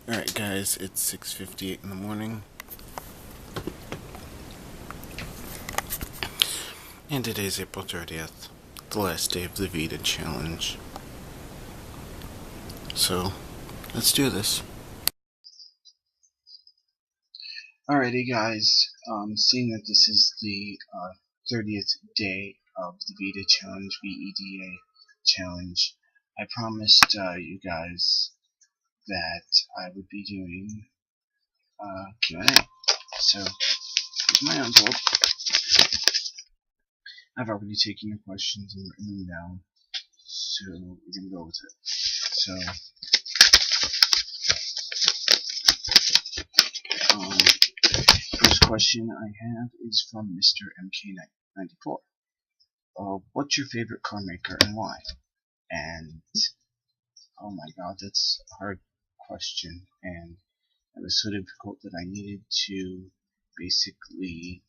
Alright guys, it's 6:58 in the morning, and today's April 30th, the last day of the VEDA challenge. So, let's do this. Alrighty guys, seeing that this is the 30th day of the VEDA challenge, VEDA challenge, I promised you guys that I would be doing Q&A. So, here's my envelope. I've already taken your questions and written them down, so we're going to go with it. So, first question I have is from Mr. MK94. What's your favorite car maker and why? And, oh my god, that's a hard question, and it was so difficult that I needed to basically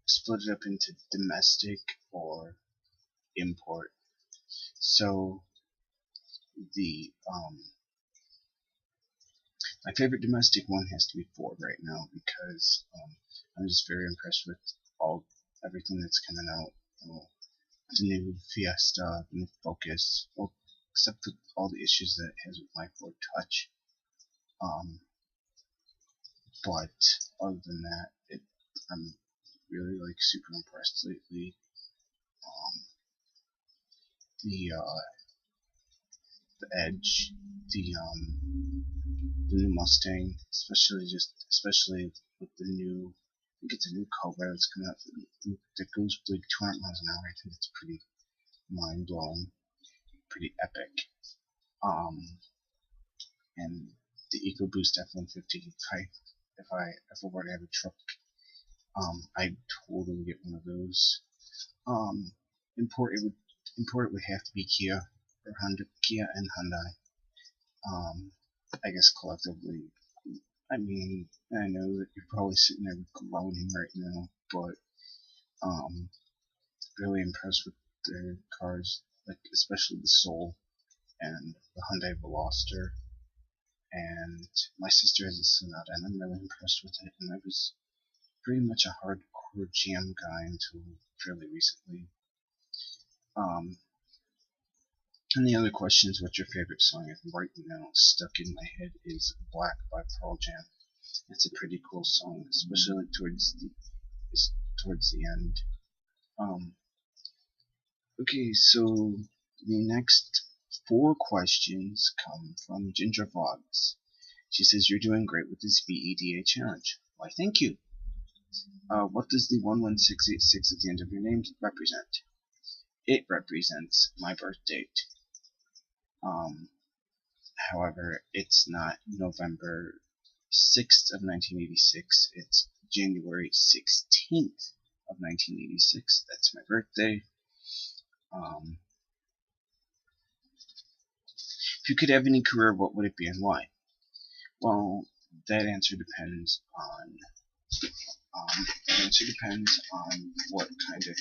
split it up into domestic or import. So, the my favorite domestic one has to be Ford right now because I'm just very impressed with everything that's coming out. The new Fiesta, the new Focus, well, except for all the issues that it has with my Ford Touch. But other than that, I'm really super impressed lately. The Edge, the new Mustang, especially with the new, I think it's a new Cobra that's coming out that goes like 200 miles an hour. I think it's pretty mind blowing, pretty epic. And the EcoBoost F-150. If I ever were to have a truck, I'd totally get one of those. Import it would have to be Kia or Kia and Hyundai. I guess collectively. I mean, I know that you're probably sitting there groaning right now, but really impressed with their cars, like especially the Soul and the Hyundai Veloster. And my sister has a Sonata, and I'm really impressed with it. And I was pretty much a hardcore GM guy until fairly recently. And the other question is, what's your favorite song? And right now, stuck in my head is Black by Pearl Jam. It's a pretty cool song, especially towards the end. Okay, so the next 4 questions come from Ginger Vlogs. She says, you're doing great with this VEDA challenge. Why, thank you. What does the 11686 at the end of your name represent? It represents my birth date. However, it's not November 6th of 1986, it's January 16th of 1986. That's my birthday. If you could have any career, what would it be and why? Well, that answer depends on what kind of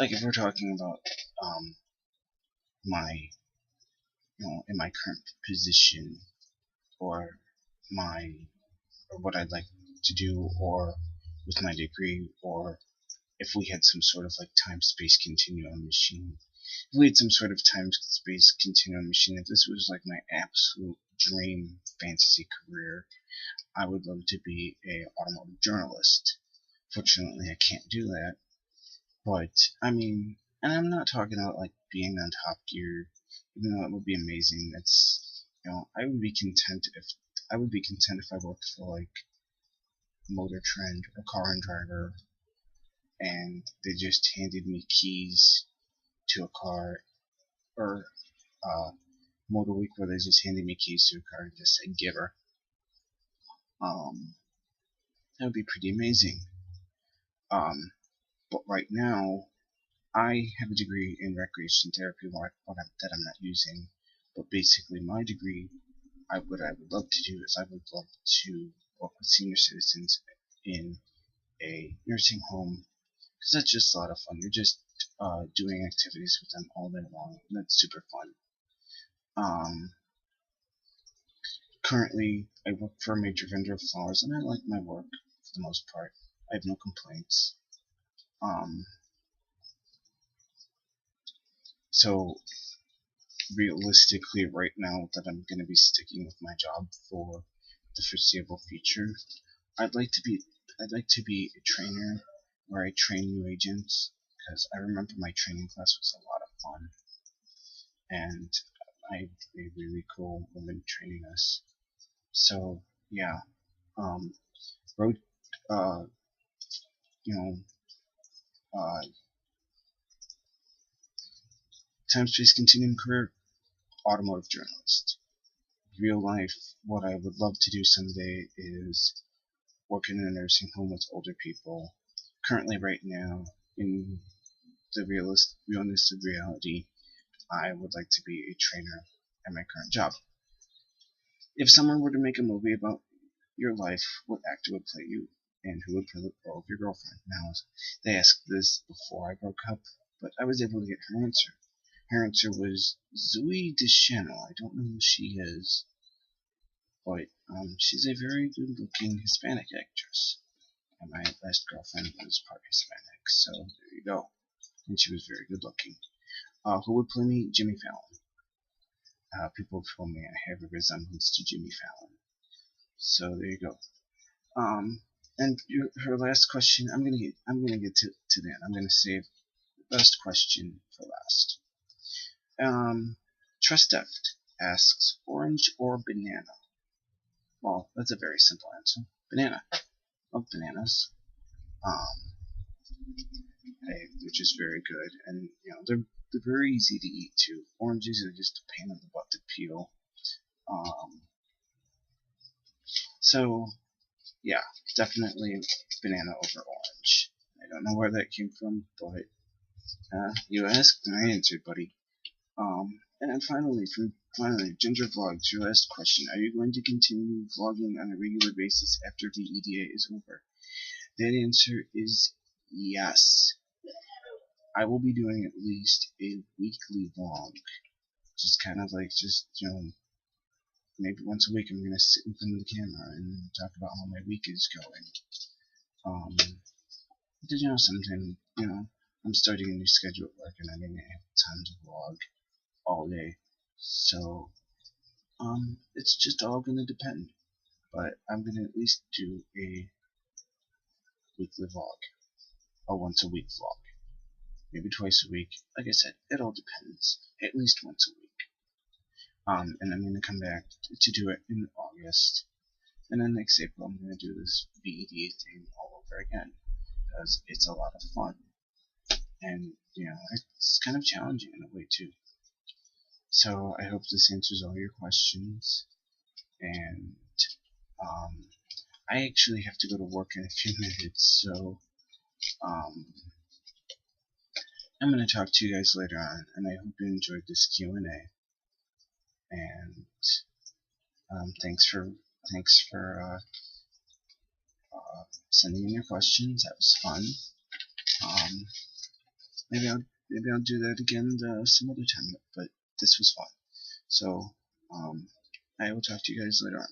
like if we're talking about my in my current position or what I'd like to do, or with my degree, or if we had some sort of like time-space continuum machine. If we had some sort of time-space continuum machine, if this was like my absolute dream fantasy career, I would love to be a automotive journalist. Fortunately, I can't do that. But I mean, and I'm not talking about like being on Top Gear, even though it would be amazing. That's I would be content if I worked for like Motor Trend or Car and Driver, and they just handed me keys to a car, or Motor Week where they just handed me keys to a car and just said give her. That would be pretty amazing. But right now, I have a degree in recreation therapy that I'm not using. But basically, my degree, what I would love to do is I would love to work with senior citizens in a nursing home, because that's just a lot of fun. You're just doing activities with them all day long, and that's super fun. Um, Currently, I work for a major vendor of flowers, and I like my work for the most part. I have no complaints. Um, so realistically, right now that I'm going to be sticking with my job for the foreseeable future, I'd like to be a trainer where I train new agents, because I remember my training class was a lot of fun, and I had a really cool woman training us. So yeah, um, road, uh, you know, uh, time space continuum career, automotive journalist. Real life, what I would love to do someday is work in a nursing home with older people. Currently, right now, in the realness of reality, I would like to be a trainer at my current job. If someone were to make a movie about your life, what actor would play you, and who would play the role of your girlfriend? Now, they asked this before I broke up, but I was able to get her answer. Her answer was Zooey Deschanel. I don't know who she is, but she's a very good-looking Hispanic actress. And my last girlfriend was part Hispanic, so there you go. And she was very good-looking. Who would play me? Jimmy Fallon. People have told me I have a resemblance to Jimmy Fallon. So there you go. And her last question, I'm gonna get to that. I'm gonna save the best question for last. Trust Deft asks, orange or banana? Well, that's a very simple answer. Banana. Love bananas. Um, which is very good, and they're very easy to eat too. Oranges are just a pain in the butt to peel. Um, so yeah, definitely banana over orange. I don't know where that came from, but you asked and I answered, buddy. And then finally, Ginger Vlogs, your last question. Are you going to continue vlogging on a regular basis after the EDA is over? That answer is yes. I will be doing at least a weekly vlog. Just kind of like, maybe once a week I'm going to sit in front of the camera and talk about how my week is going. Because, sometimes, I'm starting a new schedule at work and I may not have time to vlog all day. So, it's just all going to depend. But I'm going to at least do a weekly vlog. A once a week vlog. Maybe twice a week. Like I said, it all depends. At least once a week. And I'm going to come back to do it in August. And then next April, I'm going to do this VEDA thing all over again. Because it's a lot of fun. And, it's kind of challenging in a way, too. So I hope this answers all your questions. And, I actually have to go to work in a few minutes, so, I'm going to talk to you guys later on, and I hope you enjoyed this Q&A. And, thanks for sending in your questions. That was fun. Um, maybe I'll do that again some other time, but this was fun. So, I will talk to you guys later on.